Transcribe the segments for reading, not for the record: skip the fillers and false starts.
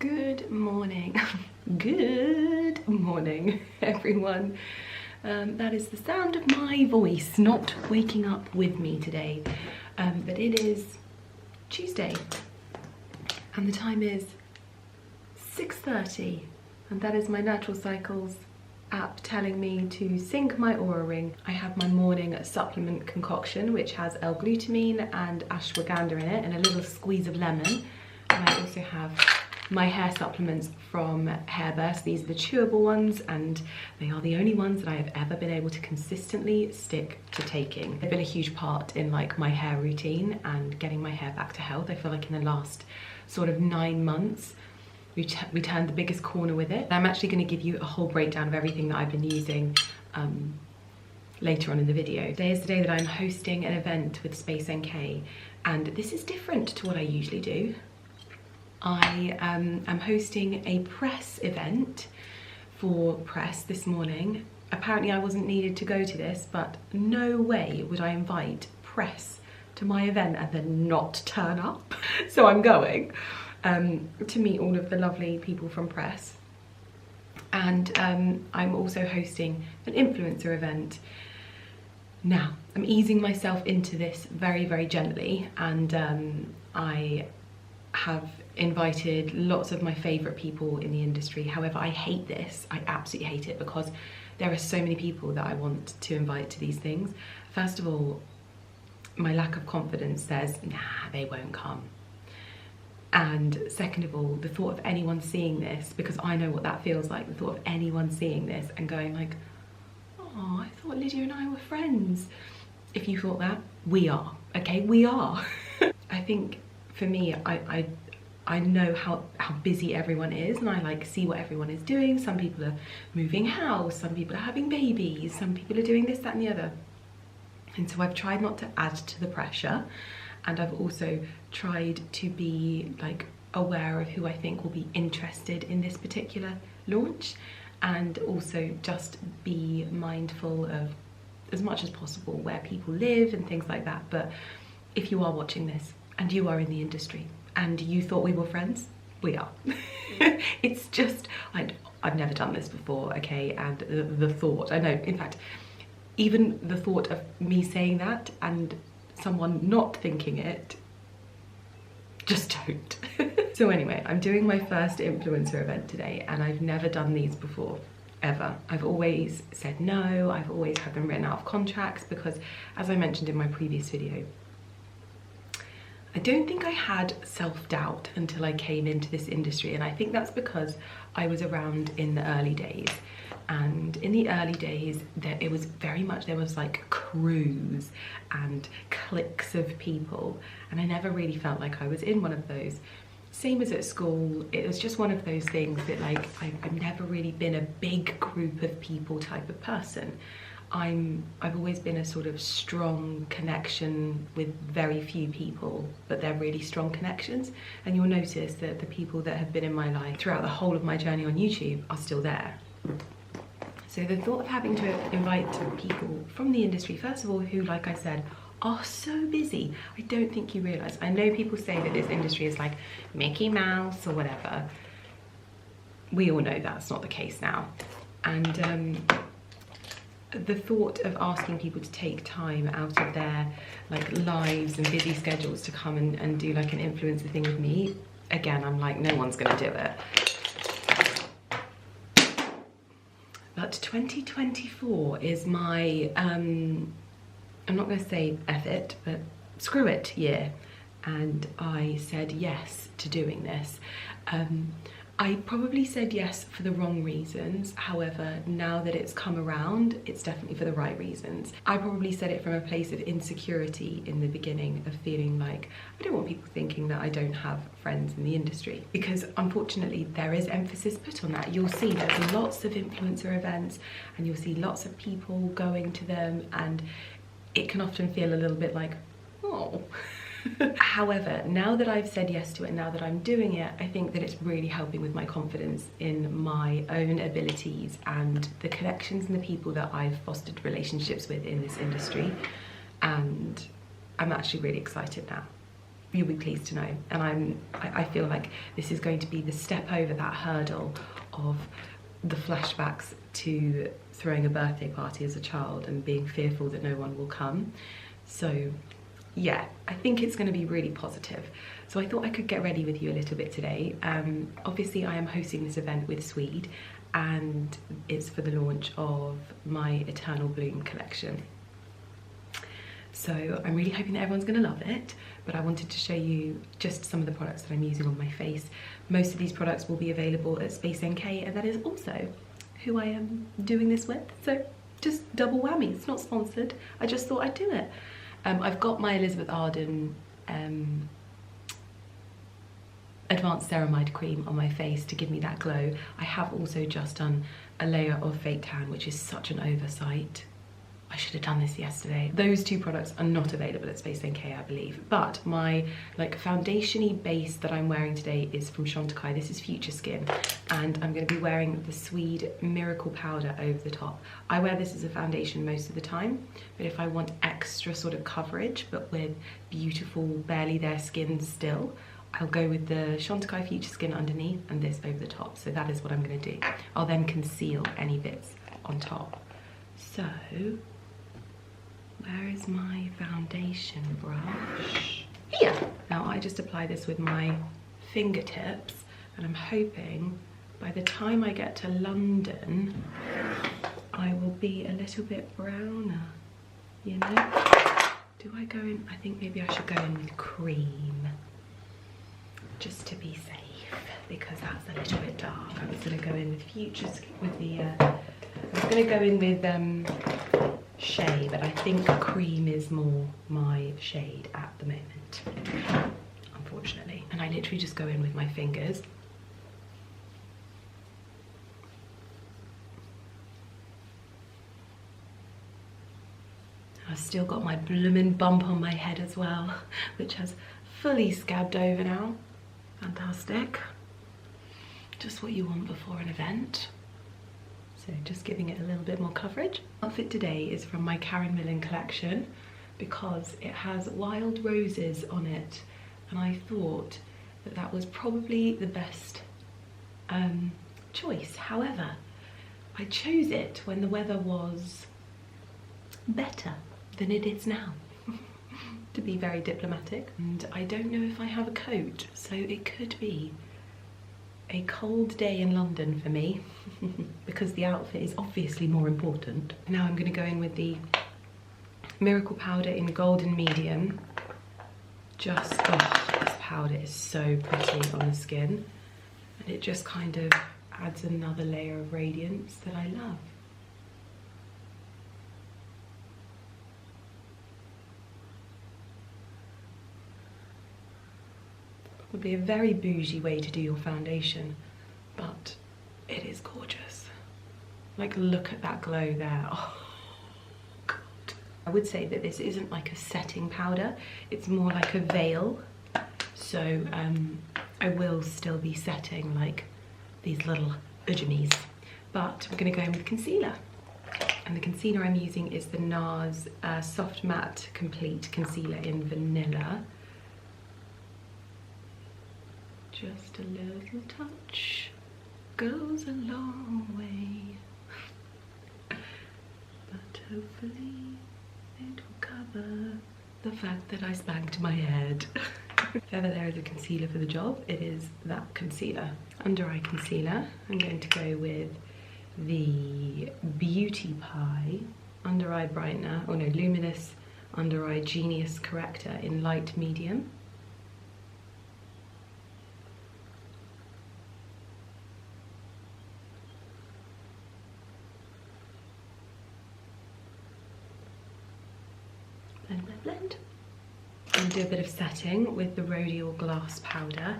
Good morning. Good morning, everyone. That is the sound of my voice not waking up with me today. But it is Tuesday and the time is 6:30, and that is my Natural Cycles app telling me to sync my Aura ring. I have my morning supplement concoction which has L-glutamine and ashwagandha in it and a little squeeze of lemon. And I also have my hair supplements from Hairburst. These are the chewable ones, and they are the only ones that I have ever been able to consistently stick to taking. They've been a huge part in like my hair routine and getting my hair back to health. I feel like in the last sort of 9 months we turned the biggest corner with it. I'm actually going to give you a whole breakdown of everything that I've been using later on in the video. Today is the day that I'm hosting an event with Space NK, and this is different to what I usually do. I am hosting a press event for press this morning. Apparently I wasn't needed to go to this, but no way would I invite press to my event and then not turn up. So I'm going to meet all of the lovely people from press. And I'm also hosting an influencer event. Now, I'm easing myself into this very, very gently, and I have invited lots of my favourite people in the industry. However, I hate this. I absolutely hate it because there are so many people that I want to invite to these things. First of all, my lack of confidence says, nah, they won't come. And second of all, the thought of anyone seeing this, because I know what that feels like, the thought of anyone seeing this and going like, oh, I thought Lydia and I were friends. If you thought that, we are, okay, we are. I think for me, I know how busy everyone is, and I like see what everyone is doing. Some people are moving house, some people are having babies, some people are doing this, that and the other. And so I've tried not to add to the pressure, and I've also tried to be like aware of who I think will be interested in this particular launch, and also just be mindful of, as much as possible, where people live and things like that. But if you are watching this and you are in the industry and you thought we were friends, we are. It's just, I've never done this before, okay? And the thought, I know, in fact, even the thought of me saying that and someone not thinking it, just don't. So anyway, I'm doing my first influencer event today, and I've never done these before, ever. I've always said no, I've always had them written out of contracts because, as I mentioned in my previous video, I don't think I had self-doubt until I came into this industry, and I think that's because I was around in the early days. And in the early days, it was very much, there was like crews and cliques of people, and I never really felt like I was in one of those. Same as at school, it was just one of those things that like, I've never really been a big group of people type of person. I've always been a sort of strong connection with very few people, but they're really strong connections. And you'll notice that the people that have been in my life throughout the whole of my journey on YouTube are still there. So the thought of having to invite people from the industry, first of all, who, like I said, are so busy, I don't think you realise. I know people say that this industry is like Mickey Mouse or whatever. We all know that's not the case now. And the thought of asking people to take time out of their like lives and busy schedules to come and do like an influencer thing with me, again, I'm like, no one's gonna do it. But 2024 is my, I'm not gonna say F it, but screw it year. And I said yes to doing this. I probably said yes for the wrong reasons. However, now that it's come around, it's definitely for the right reasons. I probably said it from a place of insecurity in the beginning, of feeling like I don't want people thinking that I don't have friends in the industry, because unfortunately there is emphasis put on that. You'll see there's lots of influencer events and you'll see lots of people going to them, and it can often feel a little bit like, oh. However, now that I've said yes to it, now that I'm doing it, I think that it's really helping with my confidence in my own abilities and the connections and the people that I've fostered relationships with in this industry. And I'm actually really excited now. you'll be pleased to know. And I feel like this is going to be the step over that hurdle of the flashbacks to throwing a birthday party as a child and being fearful that no one will come. So yeah, I think it's going to be really positive. So I thought I could get ready with you a little bit today. Obviously I am hosting this event with Swede, and it's for the launch of my Eternal Bloom collection. So I'm really hoping that everyone's going to love it, but I wanted to show you just some of the products that I'm using on my face. Most of these products will be available at Space NK, and that is also who I am doing this with. So just double whammy. It's not sponsored. I just thought I'd do it. I've got my Elizabeth Arden Advanced Ceramide Cream on my face to give me that glow. I have also just done a layer of fake tan, which is such an oversight. I should have done this yesterday. Those two products are not available at Space NK, I believe. But my like foundation-y base that I'm wearing today is from Chantecaille. This is Future Skin, and I'm going to be wearing the Swede Miracle Powder over the top. I wear this as a foundation most of the time, but if I want extra sort of coverage, but with beautiful, barely there skin still, I'll go with the Chantecaille Future Skin underneath and this over the top. So that is what I'm going to do. I'll then conceal any bits on top. So where is my foundation brush? Here! Now I just apply this with my fingertips, and I'm hoping by the time I get to London, I will be a little bit browner, you know? Do I go in? I think maybe I should go in with cream, just to be safe, because that's a little bit dark. I was gonna go in with I was gonna go in with Shea, but I think cream is more my shade at the moment, unfortunately. And I literally just go in with my fingers. I've still got my bloomin' bump on my head as well, which has fully scabbed over now. Fantastic. Just what you want before an event. So just giving it a little bit more coverage. Outfit today is from my Karen Millen collection because it has wild roses on it, and I thought that that was probably the best choice. However, I chose it when the weather was better than it is now, to be very diplomatic. And I don't know if I have a coat, so it could be a cold day in London for me because the outfit is obviously more important. Now I'm going to go in with the Miracle Powder in Golden Medium. Just, oh, this powder is so pretty on the skin, and it just kind of adds another layer of radiance that I love. Would be a very bougie way to do your foundation, but it is gorgeous. Like, look at that glow there. Oh god. I would say that this isn't like a setting powder, it's more like a veil. So I will still be setting like these little ujjamis, but we're going to go in with concealer. And the concealer I'm using is the NARS Soft Matte Complete Concealer in Vanilla. Just a little touch goes a long way, but hopefully it will cover the fact that I spanked my head. If ever there is a concealer for the job, it is that concealer. Under eye concealer, I'm going to go with the Beauty Pie Under Eye Brightener, or no, Luminous Under Eye Genius Corrector in light medium. Blend, blend, blend. And do a bit of setting with the Rhodial Glass Powder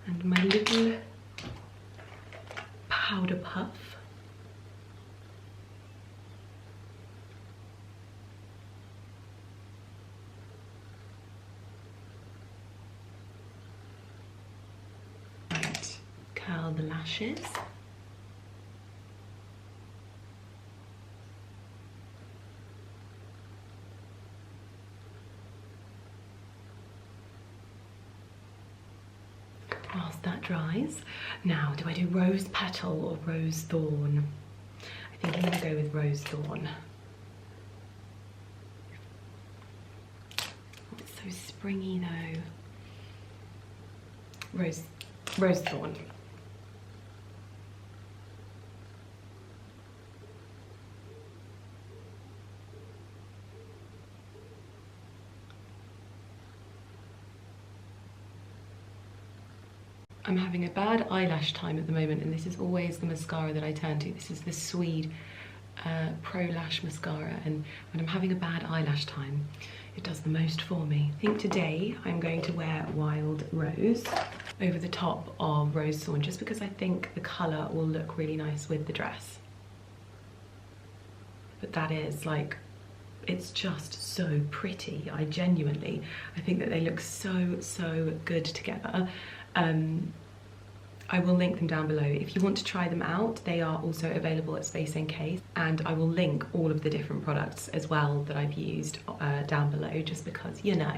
and my little powder puff. And curl the lashes. dries. Now, do I do rose petal or rose thorn? I think I'm gonna go with rose thorn. It's so springy though. Rose thorn. I'm having a bad eyelash time at the moment, and this is always the mascara that I turn to. This is the Swede Pro Lash Mascara, and when I'm having a bad eyelash time, it does the most for me. I think today I'm going to wear Wild Rose over the top of Rose Thorn, just because I think the colour will look really nice with the dress. But that is like, it's just so pretty. I think that they look so good together. I will link them down below. If you want to try them out, they are also available at Space NK, and I will link all of the different products as well that I've used down below, just because, you know,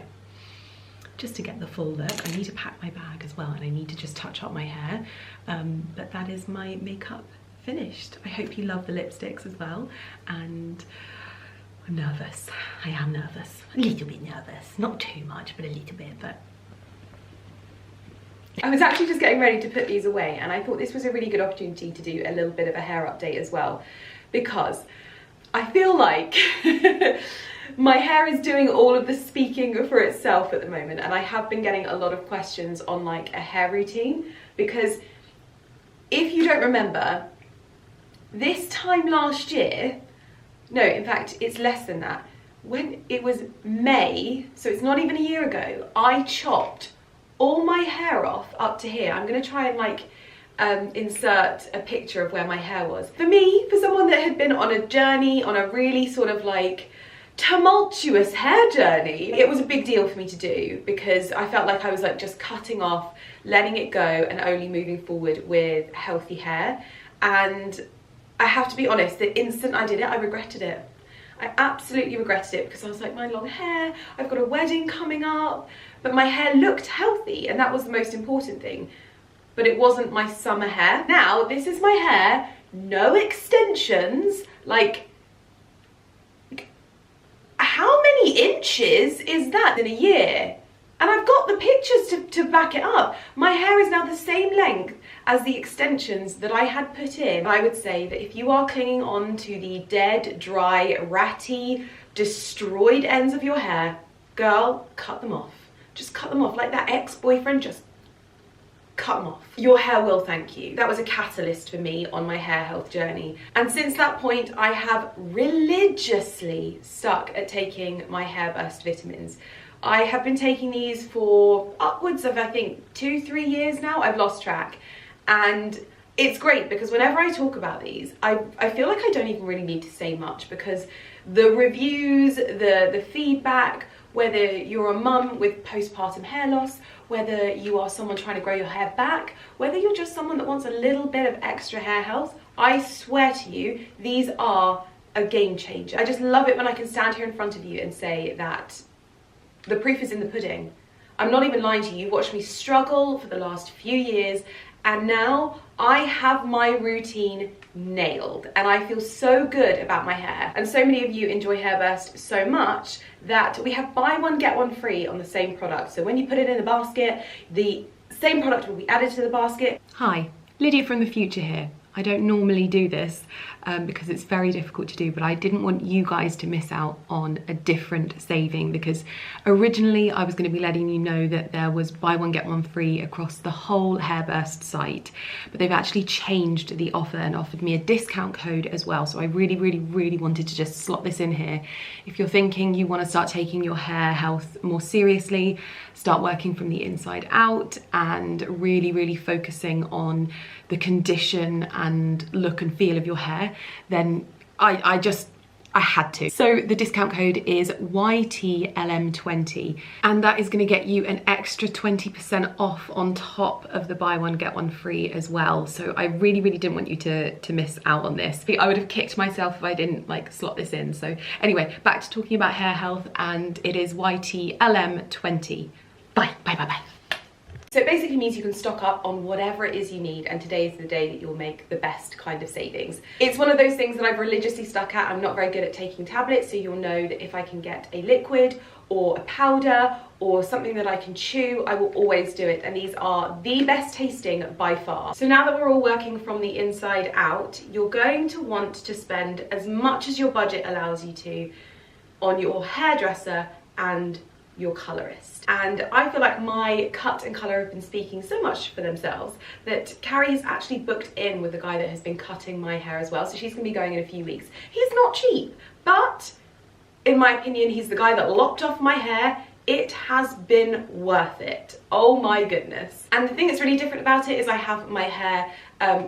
just to get the full look. I need to pack my bag as well, and I need to just touch up my hair, but that is my makeup finished. I hope you love the lipsticks as well, and I'm nervous. I am nervous, a little bit nervous, not too much, but a little bit. But I was actually just getting ready to put these away, and I thought this was a really good opportunity to do a little bit of a hair update as well, because I feel like my hair is doing all of the speaking for itself at the moment, and I have been getting a lot of questions on like a hair routine, because if you don't remember, this time last year, no, in fact, it's less than that, when it was May, so it's not even a year ago, I chopped all my hair off up to here. I'm gonna try and like insert a picture of where my hair was. For me, for someone that had been on a journey, on a really sort of like tumultuous hair journey, it was a big deal for me to do, because I felt like I was like just cutting off, letting it go, and only moving forward with healthy hair. And I have to be honest, the instant I did it, I regretted it. I absolutely regretted it, because I was like, my long hair, I've got a wedding coming up, but my hair looked healthy, and that was the most important thing. But it wasn't my summer hair. Now, this is my hair, no extensions, like how many inches is that in a year? And I've got the pictures to back it up. My hair is now the same length as the extensions that I had put in. I would say that if you are clinging on to the dead, dry, ratty, destroyed ends of your hair, girl, cut them off. Just cut them off, like that ex-boyfriend, just cut them off. Your hair will thank you. That was a catalyst for me on my hair health journey. And since that point, I have religiously stuck at taking my hair burst vitamins. I have been taking these for upwards of, I think, 2-3 years now. I've lost track. And it's great, because whenever I talk about these, I feel like I don't even really need to say much, because the reviews, the feedback, whether you're a mum with postpartum hair loss, whether you are someone trying to grow your hair back, whether you're just someone that wants a little bit of extra hair health, I swear to you, these are a game changer. I just love it when I can stand here in front of you and say that the proof is in the pudding. I'm not even lying to you. You've watched me struggle for the last few years, and now I have my routine nailed, and I feel so good about my hair. And so many of you enjoy Hairburst so much that we have buy one get one free on the same product. So when you put it in a basket, the same product will be added to the basket. Hi, Lydia from the future here. I don't normally do this because it's very difficult to do, but I didn't want you guys to miss out on a different saving, because originally I was going to be letting you know that there was buy one get one free across the whole Hairburst site, but they've actually changed the offer and offered me a discount code as well. So I really wanted to just slot this in here. If you're thinking you want to start taking your hair health more seriously, start working from the inside out, and really focusing on the condition and look and feel of your hair, then I had to. So the discount code is YTLM20, and that is going to get you an extra 20% off on top of the buy one get one free as well. So I really didn't want you to miss out on this. I would have kicked myself if I didn't like slot this in. So anyway, back to talking about hair health, and it is YTLM20. Bye. So it basically means you can stock up on whatever it is you need, and today is the day that you'll make the best kind of savings. It's one of those things that I've religiously stuck at. I'm not very good at taking tablets, so you'll know that if I can get a liquid or a powder or something that I can chew, I will always do it, and these are the best tasting by far. So now that we're all working from the inside out, you're going to want to spend as much as your budget allows you to on your hairdresser and your colorist. And I feel like my cut and color have been speaking so much for themselves that Carrie's actually booked in with the guy that has been cutting my hair as well, so she's gonna be going in a few weeks. He's not cheap, but in my opinion, he's the guy that lopped off my hair. It has been worth it. Oh my goodness. And the thing that's really different about it is I have my hair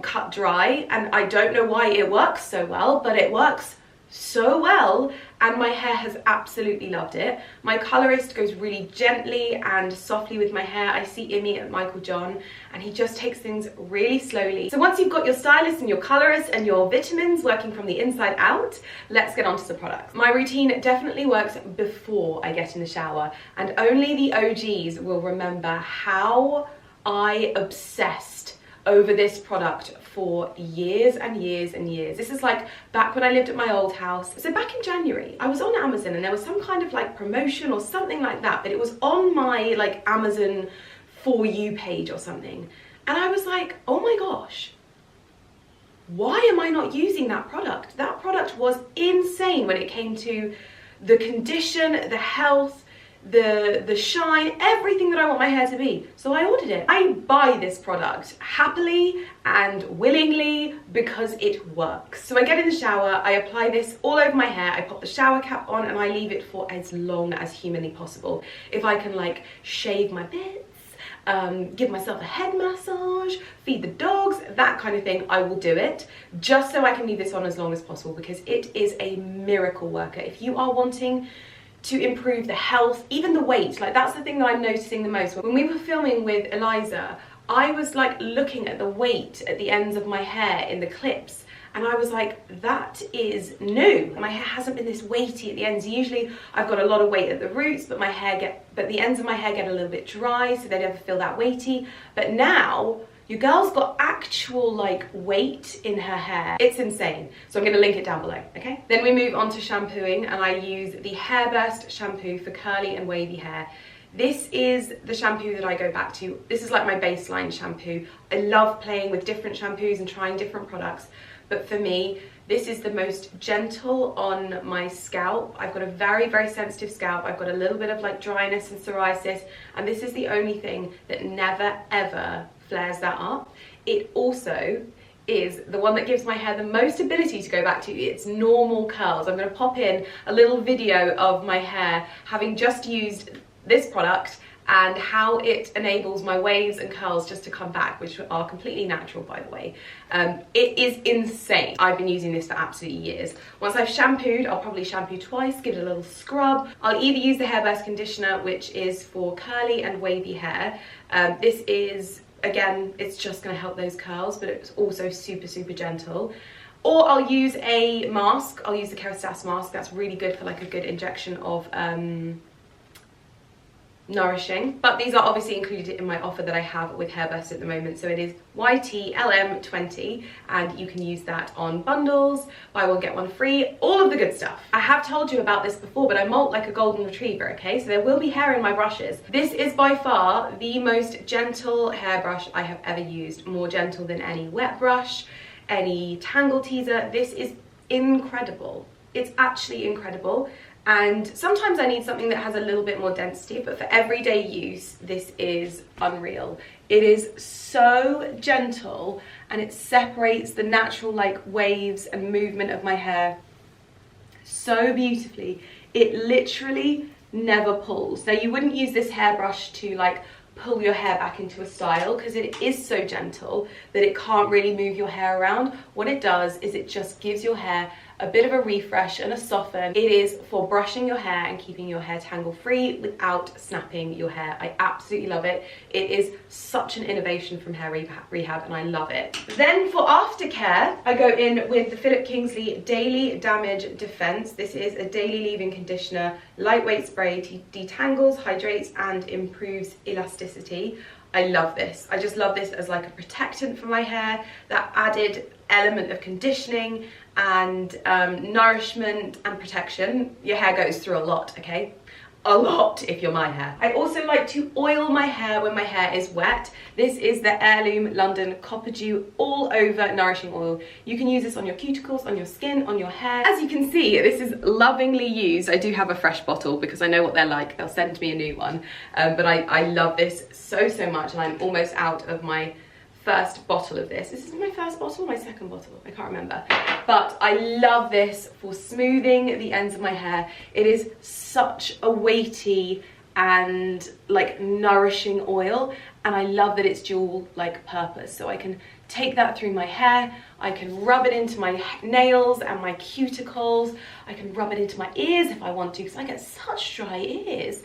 cut dry, and I don't know why it works so well, but it works so well, and my hair has absolutely loved it. My colorist goes really gently and softly with my hair. I see Imi at Michael John, and he just takes things really slowly. So once you've got your stylist and your colorist and your vitamins working from the inside out, let's get on to the products. My routine definitely works before I get in the shower, and only the OGs will remember how I obsessed over this product for years and years and years. This is like back when I lived at my old house. So back in January, I was on Amazon and there was some kind of like promotion or something like that, but it was on my like Amazon For You page or something. And I was like, oh my gosh, why am I not using that product? That product was insane when it came to the condition, the health, the shine, everything that I want my hair to be. So I ordered it. I buy this product happily and willingly because it works. So I get in the shower, I apply this all over my hair, I pop the shower cap on, and I leave it for as long as humanly possible. If I can like shave my bits, give myself a head massage, feed the dogs, that kind of thing, I will do it just so I can leave this on as long as possible, because it is a miracle worker. If you are wanting to improve the health, even the weight, like that's the thing that I'm noticing the most. When we were filming with Eliza, I was like looking at the weight at the ends of my hair in the clips, and I was like, that is new. My hair hasn't been this weighty at the ends. Usually I've got a lot of weight at the roots, but the ends of my hair get a little bit dry, so they never feel that weighty. But now, your girl's got actual like weight in her hair. It's insane. So I'm gonna link it down below, okay? Then we move on to shampooing, and I use the Hairburst shampoo for curly and wavy hair. This is the shampoo that I go back to. This is like my baseline shampoo. I love playing with different shampoos and trying different products, but for me, this is the most gentle on my scalp. I've got a very, very sensitive scalp. I've got a little bit of like dryness and psoriasis, and this is the only thing that never ever flares that up. It also is the one that gives my hair the most ability to go back to its normal curls. I'm going to pop in a little video of my hair having just used this product and how it enables my waves and curls just to come back, which are completely natural, by the way. It is insane. I've been using this for absolutely years. Once I've shampooed, I'll probably shampoo twice, give it a little scrub. I'll either use the Hairburst conditioner, which is for curly and wavy hair. This is, again, it's just going to help those curls, but it's also super, super gentle. Or I'll use a mask. I'll use the TOWCESTER mask. That's really good for like a good injection of nourishing. But these are obviously included in my offer that I have with Hairburst at the moment. So it is YTLM20, and you can use that on bundles, buy one get one free, all of the good stuff. I have told you about this before, but I molt like a golden retriever, okay? So there will be hair in my brushes. This is by far the most gentle hairbrush I have ever used, more gentle than any wet brush, any tangle teaser. This is incredible. It's actually incredible. And sometimes I need something that has a little bit more density, but for everyday use, this is unreal. It is so gentle, and it separates the natural like waves and movement of my hair so beautifully. It literally never pulls. Now, you wouldn't use this hairbrush to like pull your hair back into a style, because it is so gentle that it can't really move your hair around. What it does is it just gives your hair a bit of a refresh and a soften. It is for brushing your hair and keeping your hair tangle free without snapping your hair. I absolutely love it. It is such an innovation from Hair Rehab, and I love it. Then for aftercare, I go in with the Philip Kingsley Daily Damage Defense. This is a daily leave-in conditioner, lightweight spray, detangles, hydrates, and improves elasticity. I love this. I just love this as like a protectant for my hair, that added element of conditioning and nourishment and protection. Your hair goes through a lot, okay? A lot if you're my hair. I also like to oil my hair when my hair is wet. This is the Heirloom London Copper Dew All Over Nourishing Oil. You can use this on your cuticles, on your skin, on your hair. As you can see, this is lovingly used. I do have a fresh bottle because I know what they're like. They'll send me a new one. But I love this so much, and I'm almost out of my first bottle of this. This is my first bottle, my second bottle, I can't remember. But I love this for smoothing the ends of my hair. It is such a weighty and like nourishing oil, and I love that it's dual like purpose. So I can take that through my hair, I can rub it into my nails and my cuticles, I can rub it into my ears if I want to, because I get such dry ears.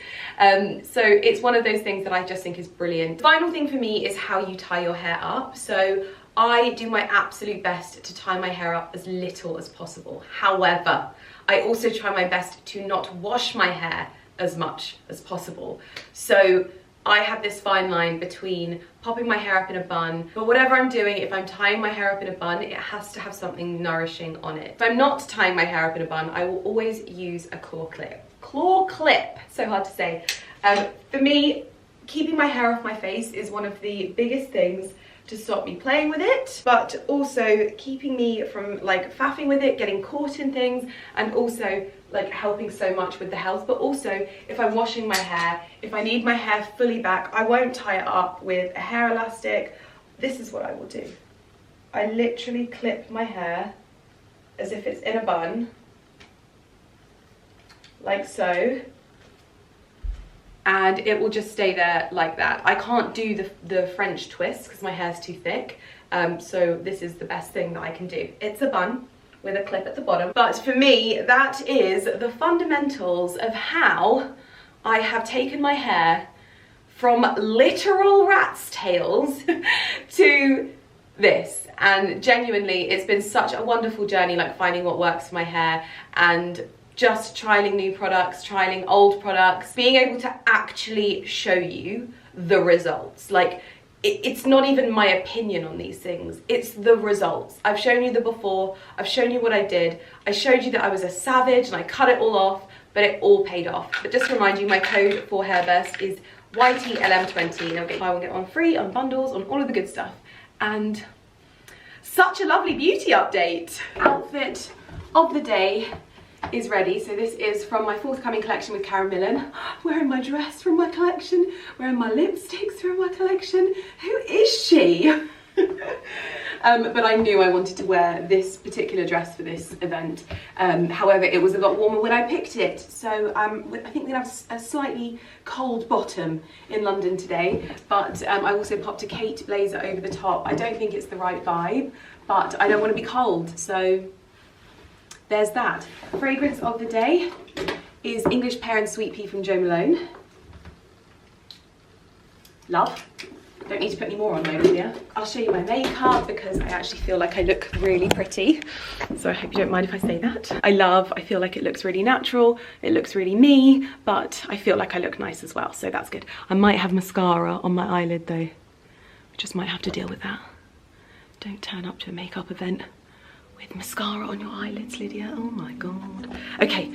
So it's one of those things that I just think is brilliant. The final thing for me is how you tie your hair up. So I do my absolute best to tie my hair up as little as possible. However, I also try my best to not wash my hair as much as possible. So I have this fine line between popping my hair up in a bun, but whatever I'm doing, if I'm tying my hair up in a bun, it has to have something nourishing on it. If I'm not tying my hair up in a bun, I will always use a claw clip. Claw clip, so hard to say. For me, keeping my hair off my face is one of the biggest things to stop me playing with it, but also keeping me from like faffing with it, getting caught in things, and also like helping so much with the health. But also if I'm washing my hair, if I need my hair fully back, I won't tie it up with a hair elastic. This is what I will do. I literally clip my hair as if it's in a bun, like so, and it will just stay there like that. I can't do the French twist because my hair's too thick, so this is the best thing that I can do. It's a bun with a clip at the bottom. But for me, that is the fundamentals of how I have taken my hair from literal rat's tails to this. And genuinely, it's been such a wonderful journey, like finding what works for my hair and just trialing new products, trialing old products, being able to actually show you the results. Like, it's not even my opinion on these things, it's the results. I've shown you the before, I've shown you what I did, I showed you that I was a savage and I cut it all off, but it all paid off. But just to remind you, my code for Hairburst is YTLM20, and I'll get buy one get one free on bundles, on all of the good stuff. And such a lovely beauty update. Outfit of the day is ready. So this is from my forthcoming collection with Karen Millen. Wearing my dress from my collection, wearing my lipsticks from my collection. Who is she? But I knew I wanted to wear this particular dress for this event. However, it was a lot warmer when I picked it. So I think we're gonna have a slightly cold bottom in London today. But I also popped a Kate blazer over the top. I don't think it's the right vibe, but I don't want to be cold. So there's that. Fragrance of the day is English Pear and Sweet Pea from Jo Malone. Love. Don't need to put any more on though, Lydia. I'll show you my makeup because I actually feel like I look really pretty. So I hope you don't mind if I say that. I feel like it looks really natural, it looks really me, but I feel like I look nice as well, so that's good. I might have mascara on my eyelid though. We just might have to deal with that. Don't turn up to a makeup event with mascara on your eyelids, Lydia. Oh my God. Okay,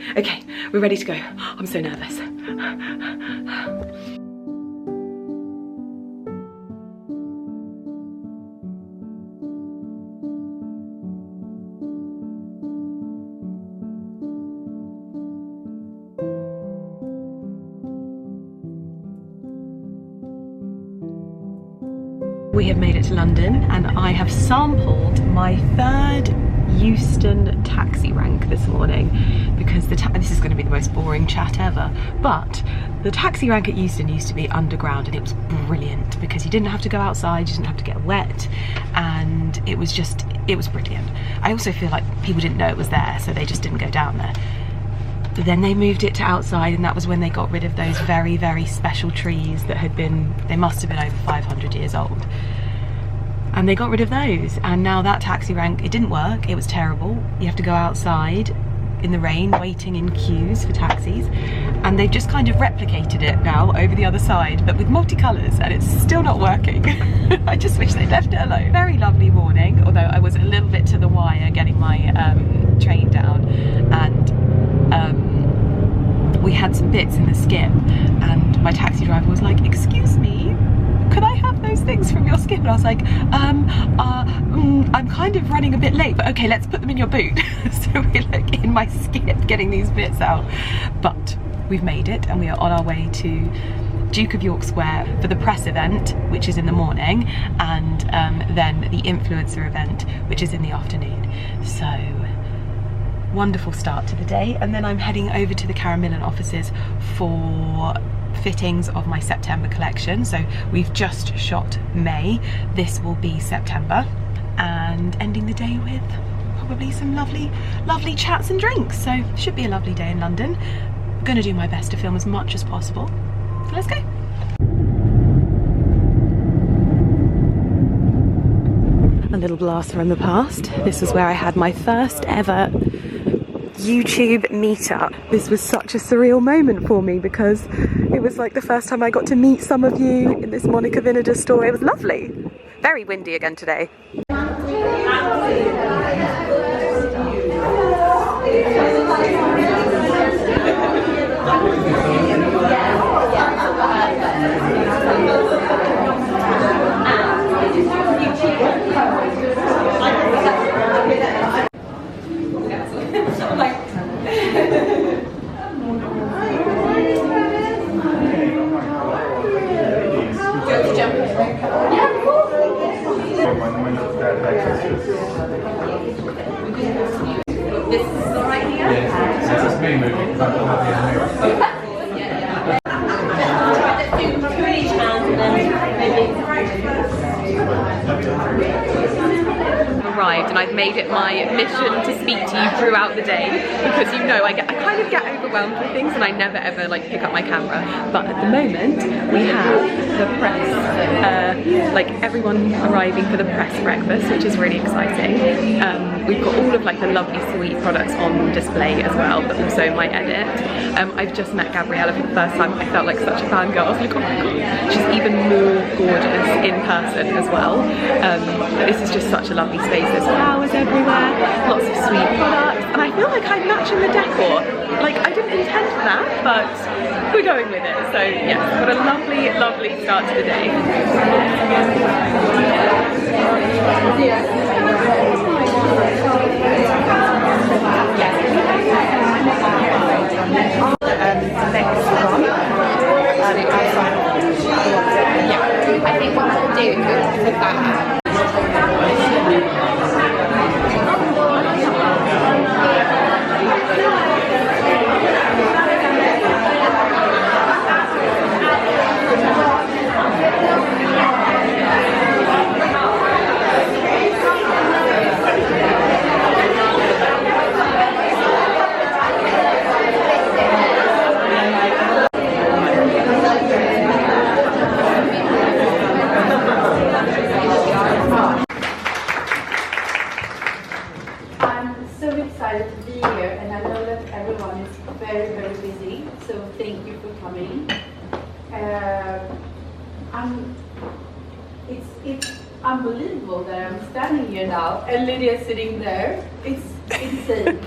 we're ready to go. I'm so nervous. We have made it to London and I have sampled my third Euston taxi rank this morning because this is going to be the most boring chat ever, but the taxi rank at Euston used to be underground and it was brilliant because you didn't have to go outside, you didn't have to get wet, and it was brilliant. I also feel like people didn't know it was there, so they just didn't go down there. But then they moved it to outside, and that was when they got rid of those very, very special trees that had been, they must have been over 500 years old. And they got rid of those, and now that taxi rank, it didn't work, it was terrible. You have to go outside, in the rain, waiting in queues for taxis, and they've just kind of replicated it now over the other side, but with multicolours, and it's still not working. I just wish they'd left it alone. Very lovely morning, although I was a little bit to the wire getting my train down, and we had some bits in the skip, and my taxi driver was like, "Excuse me, could I have those things from your skip?" And I was like, I'm kind of running a bit late, but okay, let's put them in your boot." So we're like in my skip getting these bits out, but we've made it, and we are on our way to Duke of York Square for the press event, which is in the morning, and then the influencer event, which is in the afternoon. So wonderful start to the day, and then I'm heading over to the Karen Millen offices for fittings of my September collection. So we've just shot May, this will be September, and ending the day with probably some lovely chats and drinks. So should be a lovely day in London. I'm gonna do my best to film as much as possible. So let's go. A little blast from the past. This was where I had my first ever YouTube meetup. This was such a surreal moment for me because it was like the first time I got to meet some of you in this Monica Vinader store. It was lovely. Very windy again today. Arrived, and I've made it my mission to speak to you throughout the day, because you know I kind of get overwhelmed with things and I never ever like pick up my camera. But at the moment we have the press, like everyone arriving for the press breakfast, which is really exciting. We've got all of like the lovely sweet products on display as well, but also my edit. I've just met Gabriella for the first time. I felt like such a fangirl. I was like, oh my god, she's even more gorgeous in person as well. This is just such a lovely space. There's flowers everywhere, lots of sweet products, and I feel like I'm matching the decor. Like, I didn't intend for that, but we're going with it. So yeah, got a lovely start to the day. I think what I'll do is put that. It's unbelievable that I'm standing here now and Lydia sitting there. It's insane.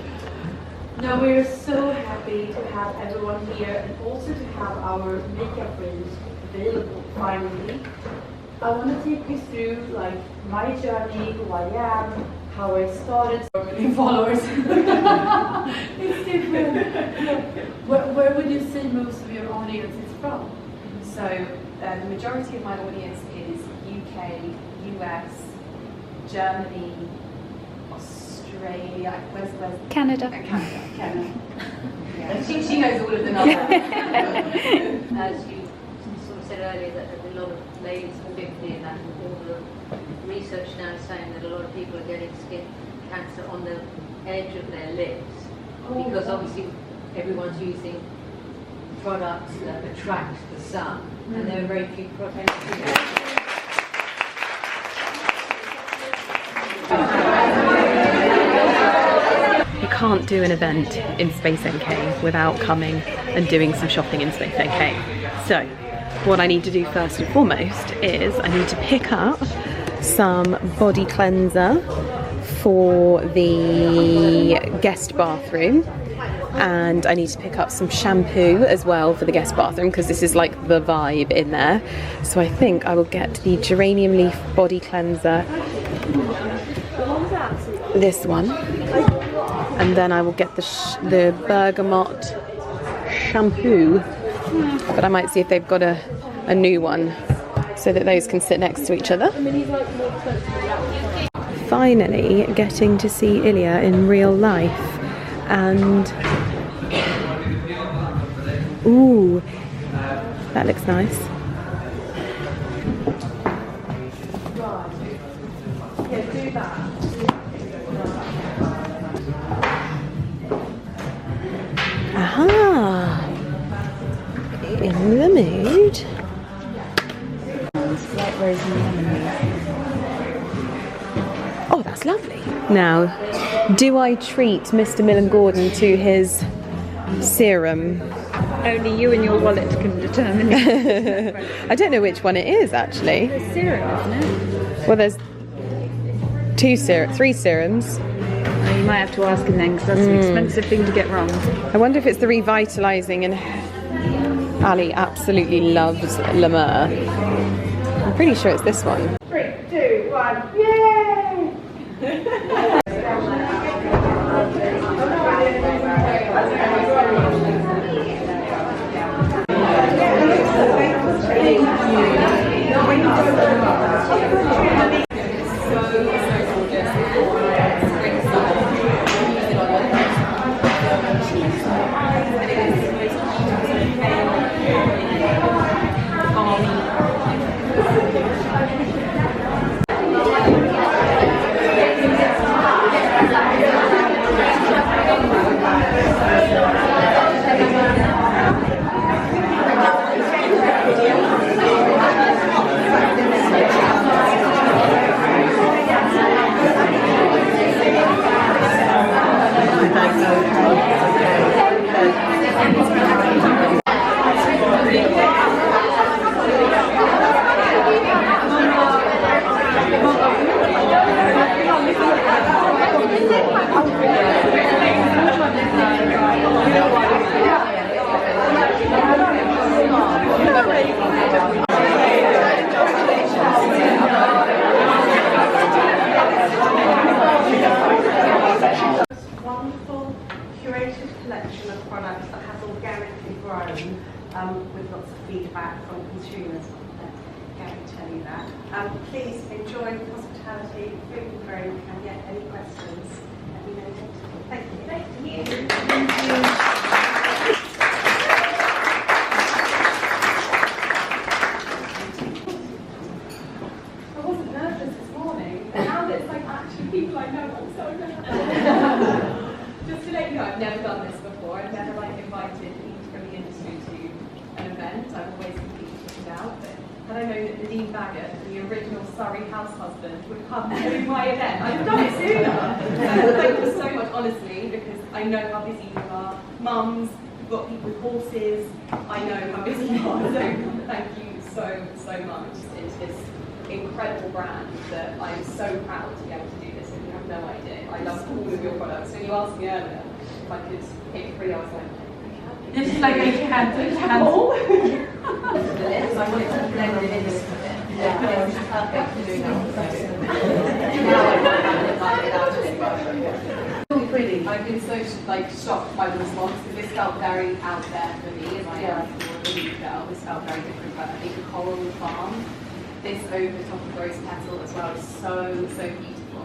No, we're so happy to have everyone here and also to have our makeup range available finally. I want to take you through like my journey, who I am, how I started. So many followers. It's different. Where would you say most of your audience is from? So the majority of my audience is UK, US, Germany, Australia, where's Canada. Canada. Yeah. She knows all of the numbers. As you sort of said earlier, that a lot of ladies 50 and that, all the research now is saying that a lot of people are getting skin cancer on the edge of their lips, because obviously everyone's using products that attract the sun, and there are very few products. You can't do an event in Space NK without coming and doing some shopping in Space NK. So what I need to do first and foremost is I need to pick up some body cleanser for the guest bathroom, and I need to pick up some shampoo as well for the guest bathroom because this is like the vibe in there. So I think I will get the geranium leaf body cleanser, this one, and then I will get the bergamot shampoo, but I might see if they've got a new one so that those can sit next to each other. Finally getting to see Ilya in real life, and ooh, that looks nice. Aha! In the mood. Oh, that's lovely. Now, do I treat Mr. Millen Gordon to his serum? Only you and your wallet can determine it. I don't know which one it is actually. It's serum, isn't it? Well, there's three serums. Oh, you might have to ask him then, because that's an expensive thing to get wrong. I wonder if it's the revitalising, and Ali absolutely loves La Mer. I'm pretty sure it's this one. 3, 2, 1, yay! Collection of products that has organically grown with lots of feedback from consumers. I can tell you that. Please enjoy the hospitality, food and drink, and yet any questions, let me know. Thank you. Thank you. Thank you. I wasn't nervous this morning, but now that it's like actually people I know, I'm so nervous. Just to let you know, I've never done this before. I've never invited people from the industry to an event. I've always completely put it out. But had I known that Nadine Baggett, the original Surrey house husband, would come to my event, I'd have done it sooner. Thank you so much, honestly, because I know how busy you are. Mums, you've got people with horses. I know how busy you are. So thank you so much. It's this incredible brand that I'm so proud to be able to do this, and you have no idea. I love all of your products. When you asked me earlier if I could pick 3, I was like, this is like a handful. So I wanted to blend it in a little bit. Yeah, it's perfect for doing that. Really pretty. I've been so shocked by the response, because this felt very out there for me, as I am for the girl. This felt very different, but I think the coral farm, this over the top of rose petal as well, is so beautiful.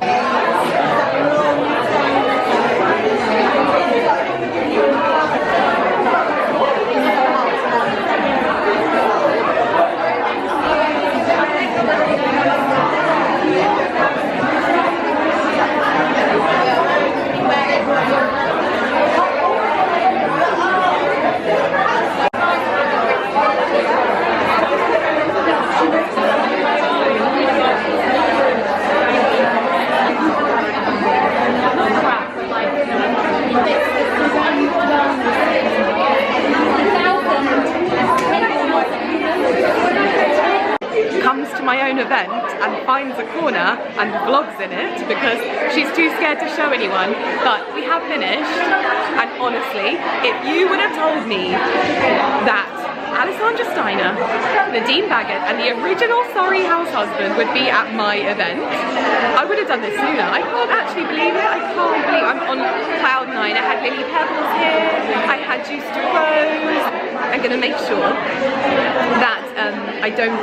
finds a corner and vlogs in it because she's too scared to show anyone. But we have finished, and honestly, if you would have told me that Alessandra Steiner, Nadine Baggett and the original Sorry House husband would be at my event, I would have done this sooner. I can't actually believe it. I can't believe I'm on cloud 9. I had Lily Pebbles here, I had Juiced Rose. I'm going to make sure that I don't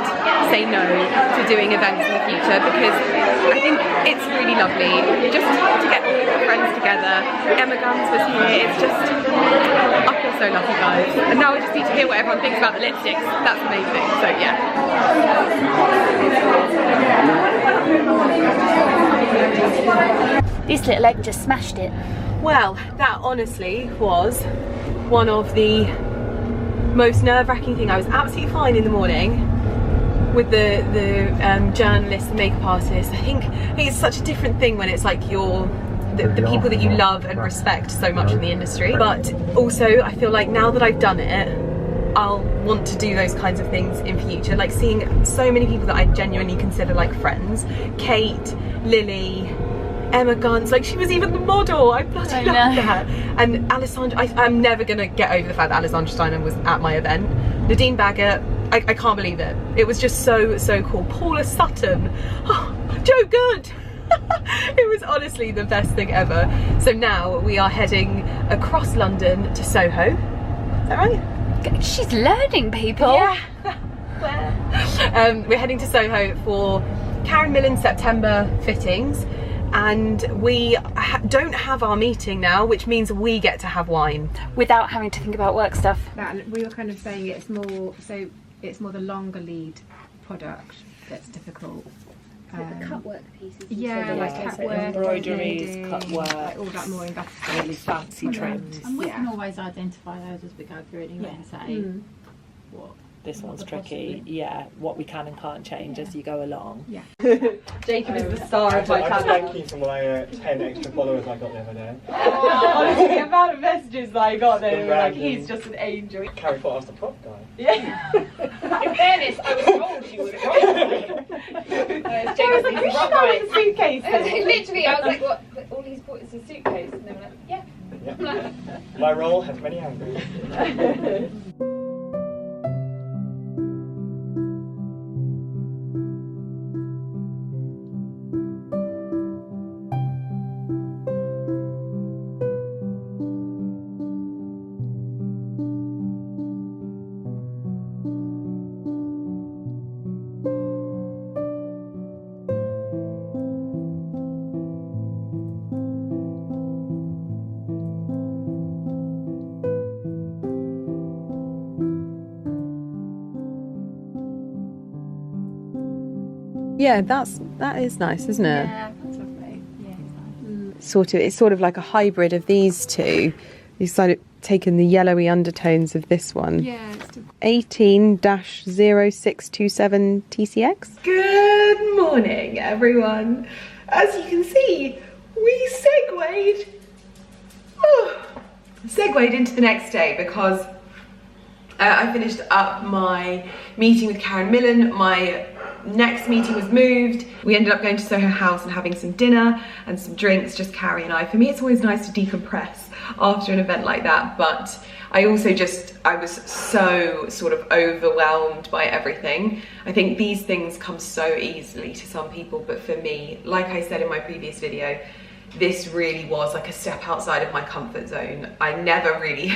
say no to doing events in the future, because I think it's really lovely just to get all the friends together. Emma Guns was here. It's just, I feel so lucky, guys. And now I just need to hear what everyone thinks about the lipsticks. That's amazing. So yeah. This little egg just smashed it. Well, that honestly was one of the most nerve-wracking thing. I was absolutely fine in the morning with the journalists, the makeup artists. I think it's such a different thing when it's like the people that you love and respect so much in the industry. But also I feel like now that I've done it, I'll want to do those kinds of things in future, like seeing so many people that I genuinely consider like friends. Kate, Lily, Emma Guns, like she was even the model. I bloody love that. And Alessandra, I'm never gonna get over the fact that Alessandra Steiner was at my event. Nadine Baggett, I can't believe it. It was just so cool. Paula Sutton, oh, Joe Good. It was honestly the best thing ever. So now we are heading across London to Soho. Is that right? She's learning, people. Yeah. We're heading to Soho for Karen Millen's September fittings, and we don't have our meeting now, which means we get to have wine Without having to think about work stuff. That, we were kind of saying it's more the longer lead product that's difficult. The cut work pieces. Yeah, like cut work, embroideries, cut work, like all that more invested. really fancy trims. And we can always identify those as we go through it anyway and say what. This one's tricky. Yeah, what we can and can't change as you go along. Yeah. Jacob is the star of my I'm channel. thank you for my 10 extra followers I got the other day. Honestly, the amount of messages that I got there, The like, random- he's just an angel. Carrie thought I was the prop guy. Yeah. In fairness, I was told you would have got I was like, we should go with a suitcase. Literally, I was like, what? All he's bought is a suitcase. And they were like, yeah. Yeah. My role has many angles. Yeah, that is nice, isn't it? Yeah, that's lovely. Yeah, It's sort of like a hybrid of these two. You've sort of taken the yellowy undertones of this one. yeah. It's 18-0627 TCX. Good morning, everyone. As you can see, we segued into the next day because I finished up my meeting with Karen Millen. My next meeting was moved. We ended up going to Soho House and having some dinner and some drinks, just Carrie and I. For me, it's always nice to decompress after an event like that, but I also I was so sort of overwhelmed by everything. I think these things come so easily to some people, but for me, like I said in my previous video, this really was like a step outside of my comfort zone. I never really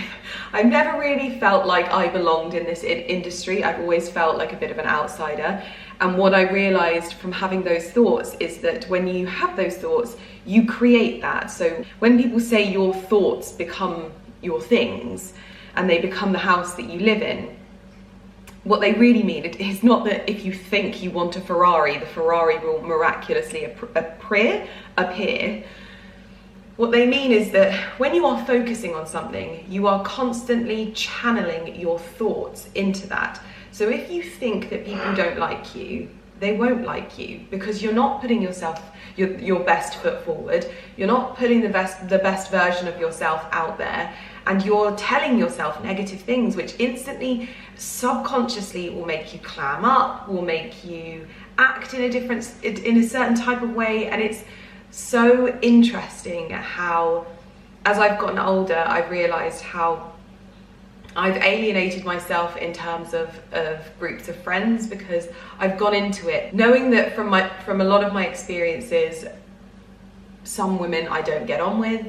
felt like I belonged in this industry. I've always felt like a bit of an outsider. And what I realized from having those thoughts is that when you have those thoughts, you create that. So when people say your thoughts become your things and they become the house that you live in, what they really mean is not that if you think you want a Ferrari, the Ferrari will miraculously appear. What they mean is that when you are focusing on something, you are constantly channeling your thoughts into that. So if you think that people don't like you, they won't like you because you're not putting your best foot forward. You're not putting the best version of yourself out there, and you're telling yourself negative things, which instantly, subconsciously will make you clam up, will make you act in a certain type of way. And it's so interesting how, as I've gotten older, I've realized how I've alienated myself in terms of groups of friends, because I've gone into it knowing that from a lot of my experiences, some women I don't get on with.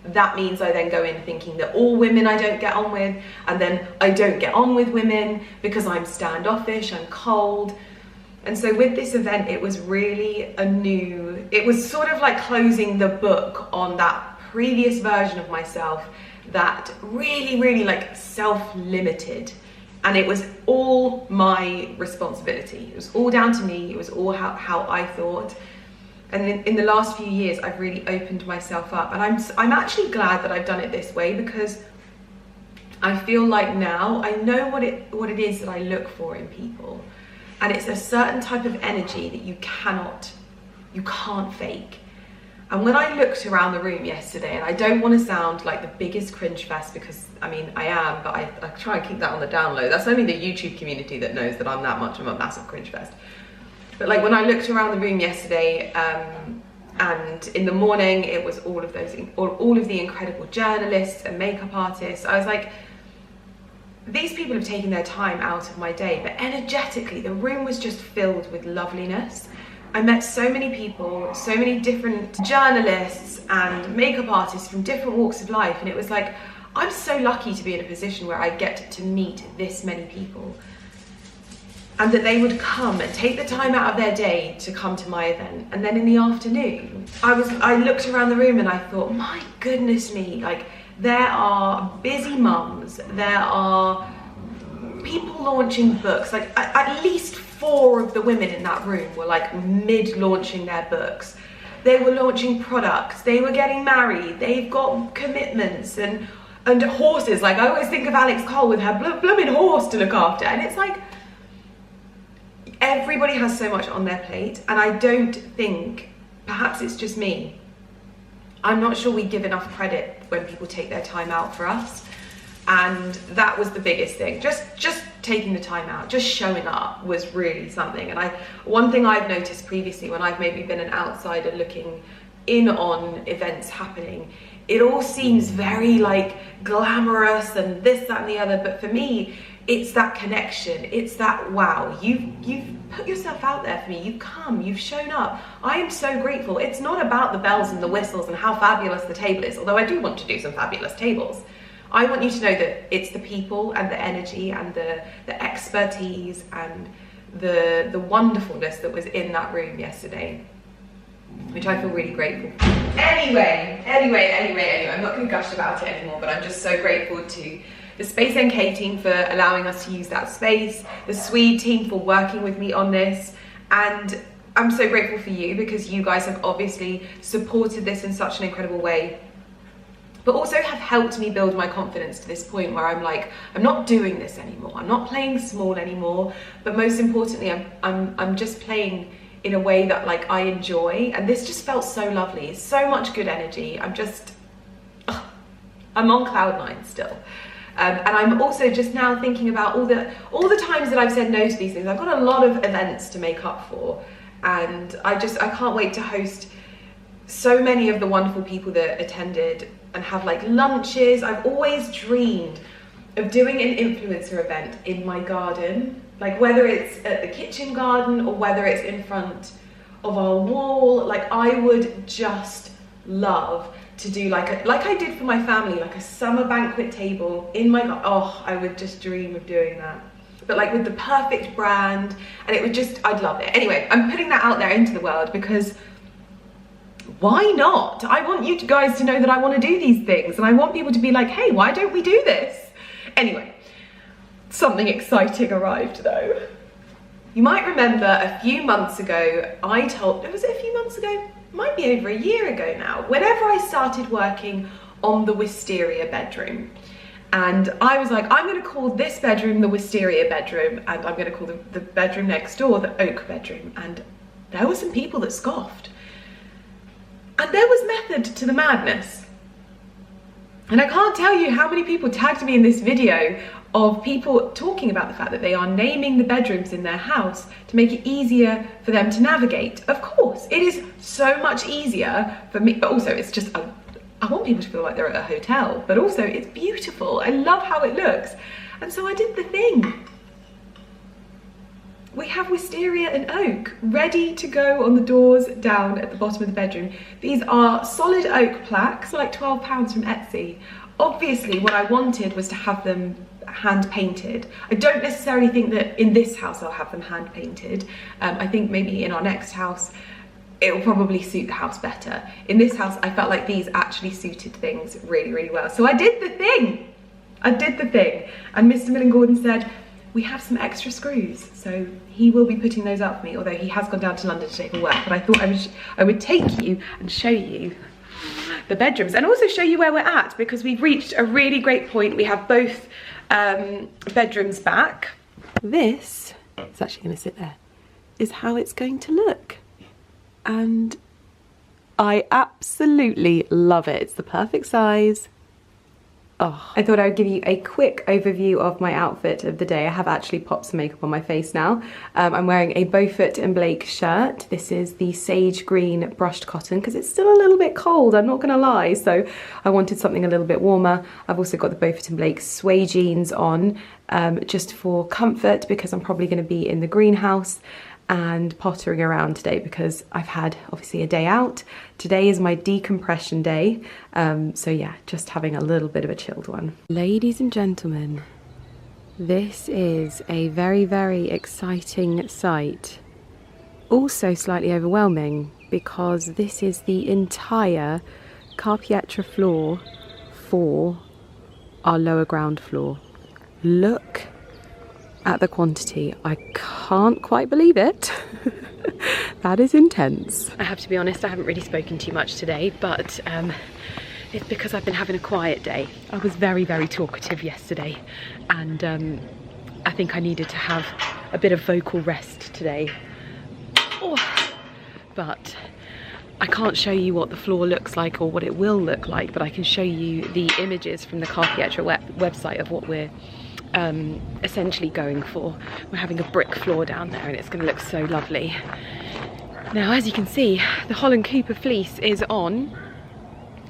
That means I then go in thinking that all women I don't get on with, and then I don't get on with women because I'm standoffish, I'm cold. And so with this event, it was really it was sort of like closing the book on that previous version of myself that really like self-limited, and it was all my responsibility. It was all down to me. It was all how I thought. And in the last few years, I've really opened myself up, and I'm actually glad that I've done it this way, because I feel like now I know what it is that I look for in people, and it's a certain type of energy that you can't fake. And when I looked around the room yesterday, and I don't want to sound like the biggest cringe fest, because I mean I am, but I try and keep that on the down low. That's only the YouTube community that knows that I'm that much of a massive cringe fest. But like when I looked around the room yesterday, and in the morning it was all of the incredible journalists and makeup artists, I was like, these people have taken their time out of my day, but energetically the room was just filled with loveliness. I met so many people, so many different journalists and makeup artists from different walks of life, and it was like, I'm so lucky to be in a position where I get to meet this many people, and that they would come and take the time out of their day to come to my event. And then in the afternoon, I looked around the room and I thought, my goodness me, like there are busy mums, there are people launching books, like at least 4 of the women in that room were like mid-launching their books. They were launching products, they were getting married, they've got commitments and horses. Like I always think of Alex Cole with her blooming horse to look after, and it's like, everybody has so much on their plate, and I don't think, perhaps it's just me, I'm not sure we give enough credit when people take their time out for us. And that was the biggest thing. Just taking the time out, just showing up was really something. And one thing I've noticed previously when I've maybe been an outsider looking in on events happening, it all seems very like glamorous and this, that and the other. But for me, it's that connection. It's that, wow, you've put yourself out there for me. You've come, you've shown up. I am so grateful. It's not about the bells and the whistles and how fabulous the table is, although I do want to do some fabulous tables. I want you to know that it's the people and the energy and the expertise and the wonderfulness that was in that room yesterday, which I feel really grateful for. Anyway, I'm not going to gush about it anymore, but I'm just so grateful to the Space NK team for allowing us to use that space, the Swede team for working with me on this, and I'm so grateful for you because you guys have obviously supported this in such an incredible way, but also have helped me build my confidence to this point where I'm like, I'm not doing this anymore, I'm not playing small anymore, but most importantly, I'm just playing in a way that like I enjoy, and this just felt so lovely. It's so much good energy. I'm on cloud 9 still. And I'm also just now thinking about all the times that I've said no to these things. I've got a lot of events to make up for, and I can't wait to host so many of the wonderful people that attended and have like lunches. I've always dreamed of doing an influencer event in my garden, like whether it's at the kitchen garden or whether it's in front of our wall. Like I would just love to do like I did for my family, like a summer banquet table in my garden. Oh, I would just dream of doing that, but like with the perfect brand, and it would just, I'd love it. Anyway, I'm putting that out there into the world because why not? I want you guys to know that I want to do these things, and I want people to be like, hey, why don't we do this? Anyway, something exciting arrived though. You might remember a few months ago, was it a few months ago? Might be over a year ago now, whenever I started working on the wisteria bedroom. And I was like, I'm going to call this bedroom the wisteria bedroom, and I'm going to call the bedroom next door the oak bedroom. And there were some people that scoffed. And there was method to the madness. And I can't tell you how many people tagged me in this video of people talking about the fact that they are naming the bedrooms in their house to make it easier for them to navigate. Of course, it is so much easier for me, but also it's just, I want people to feel like they're at a hotel, but also it's beautiful. I love how it looks. And so I did the thing. We have wisteria and oak ready to go on the doors down at the bottom of the bedroom. These are solid oak plaques, like £12 from Etsy. Obviously, what I wanted was to have them hand painted. I don't necessarily think that in this house I'll have them hand painted. I think maybe in our next house it will probably suit the house better. In this house I felt like these actually suited things really, really well. So I did the thing. I did the thing. And Mr. Millen Gordon said, we have some extra screws, so he will be putting those up for me, although he has gone down to London to take a work. But I thought I would take you and show you the bedrooms and also show you where we're at, because we've reached a really great point. We have both bedrooms back. This is actually going to sit there, is how it's going to look. And I absolutely love it. It's the perfect size. Oh, I thought I would give you a quick overview of my outfit of the day. I have actually popped some makeup on my face now. I'm wearing a Beaufort and Blake shirt. This is the sage green brushed cotton because it's still a little bit cold, I'm not gonna lie. So I wanted something a little bit warmer. I've also got the Beaufort and Blake suede jeans on just for comfort, because I'm probably gonna be in the greenhouse and pottering around today because I've had obviously a day out. Today is my decompression day. So yeah, just having a little bit of a chilled one. Ladies and gentlemen, this is a very, very exciting sight. Also slightly overwhelming because this is the entire Carpietra floor for our lower ground floor. Look at the quantity. I can't quite believe it. That is intense. I have to be honest, I haven't really spoken too much today, but it's because I've been having a quiet day. I was very, very talkative yesterday, and I think I needed to have a bit of vocal rest today. Oh, but I can't show you what the floor looks like or what it will look like, but I can show you the images from the Carpietra website of what we're essentially going for. We're having a brick floor down there and it's going to look so lovely. Now, as you can see, the Holland Cooper fleece is on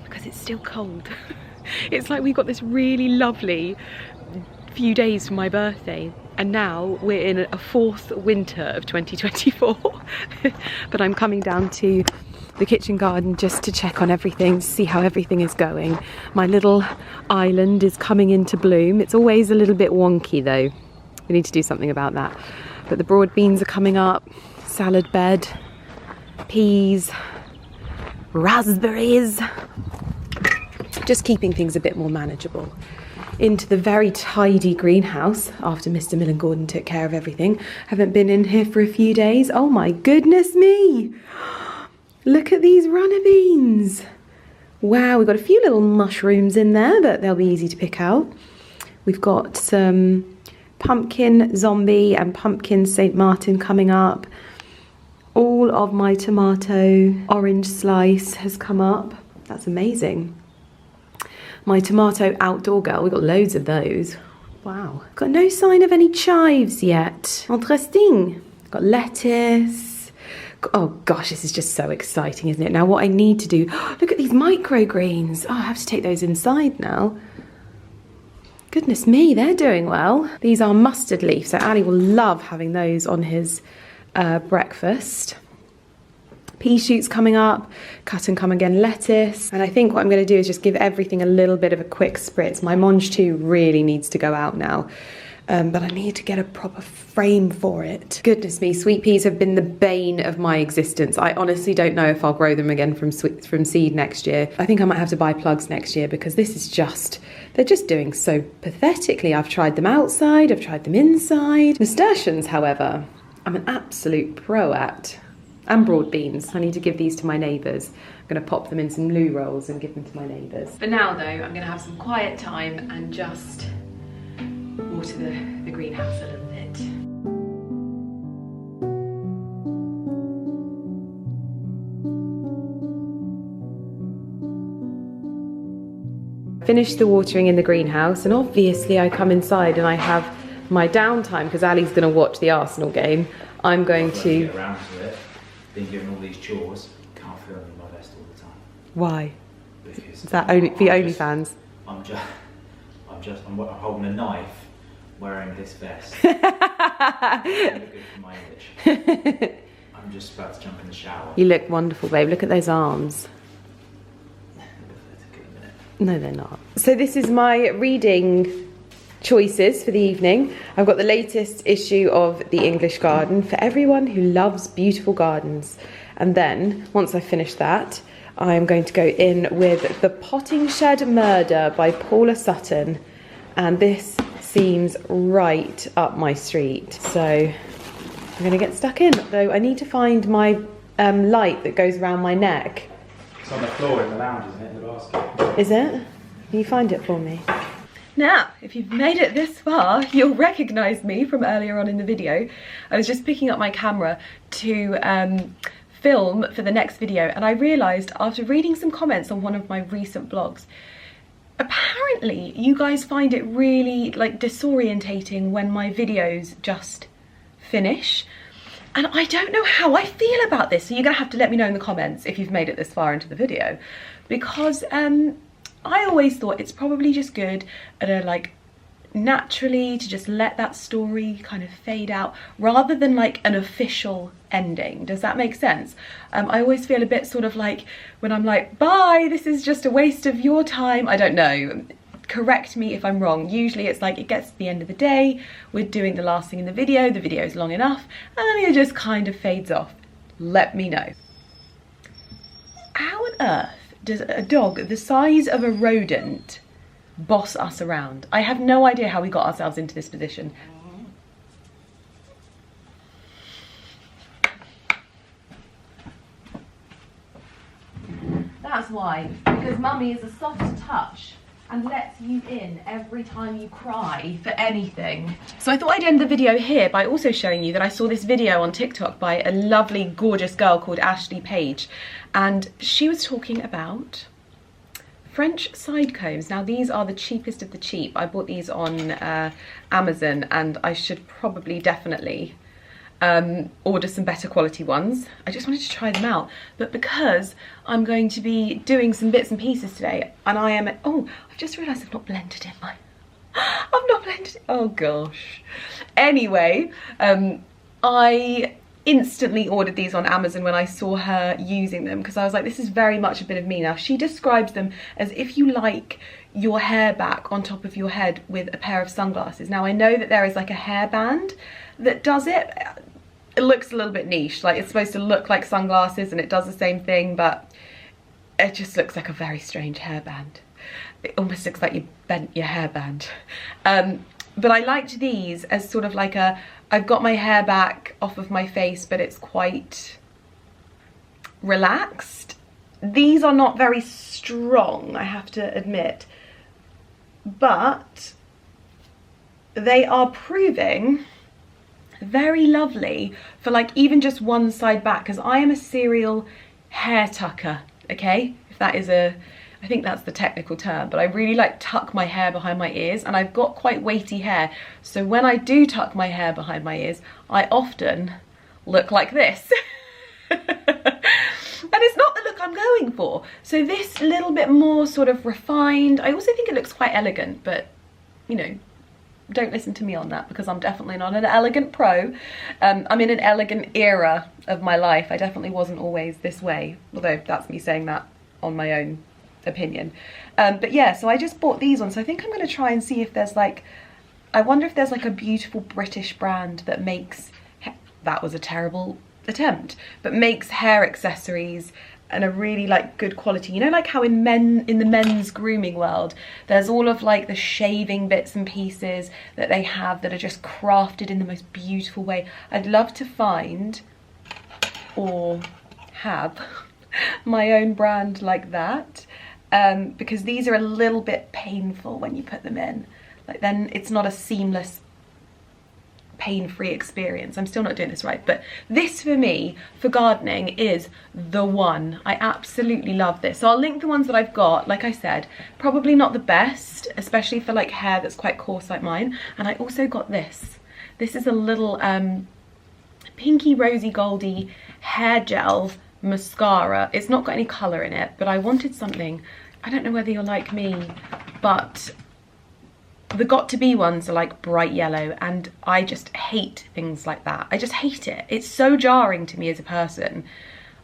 because it's still cold. It's like we've got this really lovely few days for my birthday, and now we're in a fourth winter of 2024. But I'm coming down to the kitchen garden just to check on everything, see how everything is going. My little island is coming into bloom. It's always a little bit wonky though. We need to do something about that. But the broad beans are coming up, salad bed, peas, raspberries. Just keeping things a bit more manageable. Into the very tidy greenhouse after Mr. Millen Gordon took care of everything. Haven't been in here for a few days. Oh my goodness me! Look at these runner beans. Wow, we've got a few little mushrooms in there, but they'll be easy to pick out. We've got some pumpkin zombie and pumpkin St. Martin coming up. All of my tomato orange slice has come up. That's amazing. My tomato outdoor girl, we've got loads of those. Wow. Got no sign of any chives yet. Interesting. Got lettuce. Oh gosh, this is just so exciting, isn't it? Now what I need to do, look at these microgreens. Oh, I have to take those inside now. Goodness me, they're doing well. These are mustard leaf, so Ali will love having those on his breakfast. Pea shoots coming up, cut and come again lettuce. And I think what I'm going to do is just give everything a little bit of a quick spritz. My mange too really needs to go out now. But I need to get a proper frame for it. Goodness me, sweet peas have been the bane of my existence. I honestly don't know if I'll grow them again from seed next year. I think I might have to buy plugs next year because this is just, they're just doing so pathetically. I've tried them outside, I've tried them inside. Nasturtiums, however, I'm an absolute pro at. And broad beans. I need to give these to my neighbours. I'm going to pop them in some loo rolls and give them to my neighbours. For now though, I'm going to have some quiet time and just water the greenhouse a little bit. Finished the watering in the greenhouse, and obviously I come inside and I have my downtime because Ali's going to watch the Arsenal game. I'm going to get around to it. Been given all these chores. Can't film in my vest all the time. Why? Because Is that only for OnlyFans? I'm holding a knife, wearing this vest. Good for my image. I'm just about to jump in the shower. You look wonderful, babe. Look at those arms. No, they're not. So this is my reading choices for the evening. I've got the latest issue of The English Garden for everyone who loves beautiful gardens. And then, once I finish that, I'm going to go in with The Potting Shed Murder by Paula Sutton. And this seems right up my street. So I'm going to get stuck in. Though I need to find my light that goes around my neck. It's on the floor in the lounge, isn't it, in the basket? Is it? Can you find it for me? Now, if you've made it this far, you'll recognise me from earlier on in the video. I was just picking up my camera to film for the next video, and I realised after reading some comments on one of my recent blogs, apparently you guys find it really like disorientating when my videos just finish. And I don't know how I feel about this, so you're gonna have to let me know in the comments if you've made it this far into the video, because I always thought it's probably just good like naturally to just let that story kind of fade out rather than like an official ending. Does that make sense? I always feel a bit sort of like when I'm like, bye, this is just a waste of your time. I don't know. Correct me if I'm wrong. Usually it's like it gets to the end of the day, we're doing the last thing in the video is long enough, and it just kind of fades off. Let me know. How on earth does a dog the size of a rodent boss us around? I have no idea how we got ourselves into this position. That's why, because mummy is a soft touch and lets you in every time you cry for anything. So I thought I'd end the video here by also showing you that I saw this video on TikTok by a lovely, gorgeous girl called Ashley Page, and she was talking about French side combs. Now these are the cheapest of the cheap. I bought these on Amazon, and I should probably definitely order some better quality ones. I just wanted to try them out, but because I'm going to be doing some bits and pieces today, and I am, oh, I've just realised I've not blended in my, I've not blended, oh gosh. Anyway, I instantly ordered these on Amazon when I saw her using them, because I was like, this is very much a bit of me. Now she describes them as if you like your hair back on top of your head with a pair of sunglasses. Now I know that there is like a hairband that does it. It looks a little bit niche, like it's supposed to look like sunglasses and it does the same thing, but it just looks like a very strange hairband. It almost looks like you bent your hairband. But I liked these as sort of like a, I've got my hair back off of my face, but it's quite relaxed. These are not very strong, I have to admit, but they are proving very lovely for like even just one side back, because I am a serial hair tucker, okay? If that is a, I think that's the technical term, but I really like tuck my hair behind my ears, and I've got quite weighty hair, so when I do tuck my hair behind my ears, I often look like this. And it's not the look I'm going for. So this little bit more sort of refined, I also think it looks quite elegant, but you know, don't listen to me on that, because I'm definitely not an elegant pro. I'm in an elegant era of my life. I definitely wasn't always this way, although that's me saying that on my own opinion. But yeah, so I just bought these ones. So I think I'm going to try and see if there's like, I wonder if there's like a beautiful British brand that makes, that was a terrible attempt, but makes hair accessories and a really like good quality. You know, like how in the men's grooming world, there's all of like the shaving bits and pieces that they have that are just crafted in the most beautiful way. I'd love to find or have my own brand like that, because these are a little bit painful when you put them in. Like then it's not a seamless pain-free experience. I'm still not doing this right, but this for me, for gardening, is the one. I absolutely love this. So I'll link the ones that I've got. Like I said, probably not the best, especially for like hair that's quite coarse like mine. And I also got this. This is a little pinky rosy goldy hair gel mascara. It's not got any colour in it, but I wanted something, I don't know whether you're like me, but the got-to-be ones are like bright yellow, and I just hate things like that. I just hate it. It's so jarring to me as a person.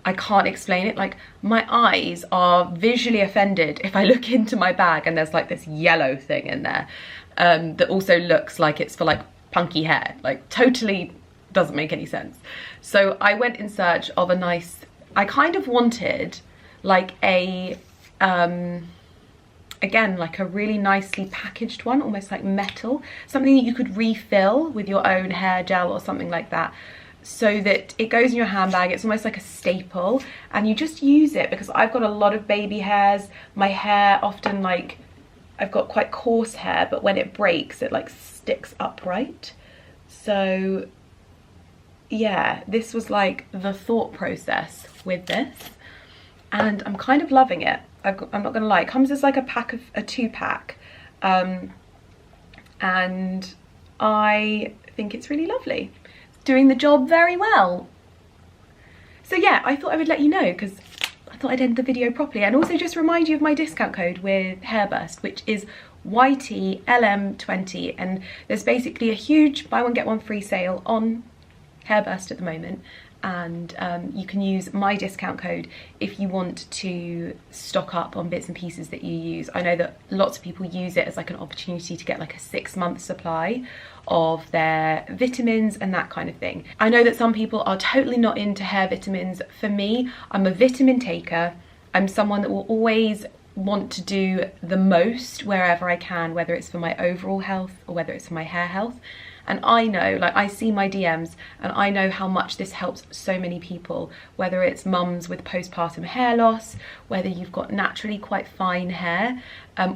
I can't explain it. Like, my eyes are visually offended if I look into my bag and there's like this yellow thing in there that also looks like it's for like punky hair. Like, totally doesn't make any sense. So I went in search of a nice, I kind of wanted like a again, like a really nicely packaged one, almost like metal, something that you could refill with your own hair gel or something like that, so that it goes in your handbag. It's almost like a staple, and you just use it, because I've got a lot of baby hairs. My hair often, like, I've got quite coarse hair, but when it breaks, it like sticks upright. So yeah, this was like the thought process with this, and I'm kind of loving it. I'm not gonna lie, it comes as like a 2-pack, and I think it's really lovely. It's doing the job very well. So yeah, I thought I would let you know, because I thought I'd end the video properly, and also just remind you of my discount code with Hairburst, which is YTLM20, and there's basically a huge buy one get one free sale on Hairburst at the moment. And you can use my discount code if you want to stock up on bits and pieces that you use. I know that lots of people use it as like an opportunity to get like a 6-month supply of their vitamins and that kind of thing. I know that some people are totally not into hair vitamins. For me, I'm a vitamin taker. I'm someone that will always want to do the most wherever I can, whether it's for my overall health or whether it's for my hair health. And I know, like, I see my DMs and I know how much this helps so many people, whether it's mums with postpartum hair loss, whether you've got naturally quite fine hair,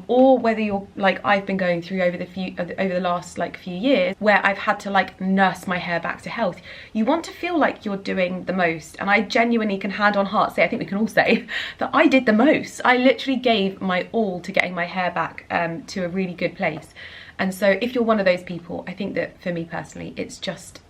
or whether you're like I've been going through over the last like few years, where I've had to like nurse my hair back to health. You want to feel like you're doing the most, and I genuinely can hand on heart say, I think we can all say that I did the most. I literally gave my all to getting my hair back to a really good place. And so if you're one of those people, I think that for me personally, it's just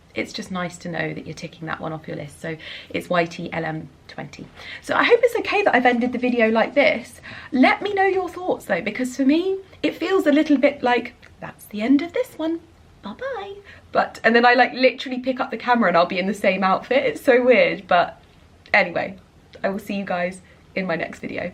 nice to know that you're ticking that one off your list. So it's YTLM20. So I hope it's okay that I've ended the video like this. Let me know your thoughts though, because for me, it feels a little bit like, that's the end of this one, bye-bye. And then I like literally pick up the camera and I'll be in the same outfit. It's so weird, but anyway, I will see you guys in my next video.